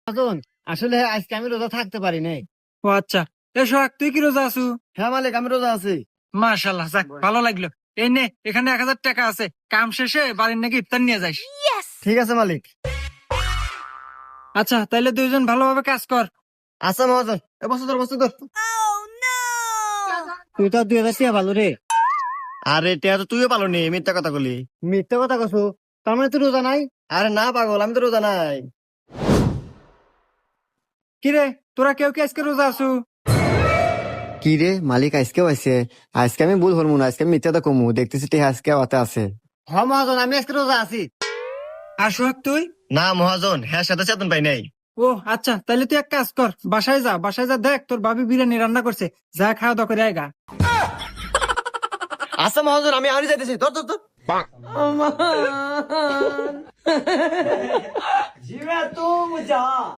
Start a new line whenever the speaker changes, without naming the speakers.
মহাজন, আসলে আজকে আমি রোজা থাকতে পারি নাই।
ও আচ্ছা, সোহাগ তুই কি রোজা আছু?
হ্যাঁ মালিক, আমি রোজা আছি।
মাশাল্লাহ, যাক ভালো লাগলো। এই নে, এখানে 1000 টাকা আছে, কাম শেষে বাড়ির নাকি ইফতার নিয়ে যাইস।
ঠিক আছে মালিক।
আচ্ছা তাইলে দুইজন ভালোভাবে কাজ কর।
আচ্ছা মহাজন, বছর ধর। তুই তো 2000 টাকা ভালো রে। আরে টিয়া তো তুইও পালো নি, মিথ্যা কথা বলি। মিথ্যা কথা কছো? তার মানে তুই রোজা নাই? আরে না পাগল, আমি তো রোজা নাই।
কিরে, তোরা কেউ কি আজকে রোজা আছু?
কি রে মালিক, আজকেও আছে? আজকে আমি ভুল হরমু না, আজকে আমি মিথ্যাটা কমু দেখতেছি তে আজকে ওতে আছে।
হ মহাজন, আমি আজকে রোজা আছি।
আর সোহাগ তুই?
না মহাজন, হ্যাঁ সাথে চেতন পাই নাই।
ও আচ্ছা, তাইলে তুই এক কাজ কর, বাসায় যা, বাসায় যা দেখ তোর ভাবি বিরিয়ানি রান্না করছে, যা খাওয়া দাওয়া করে আয়গা।
আচ্ছা মহাজন, আমি আরই যাইতেছি। ধর ধর ধর।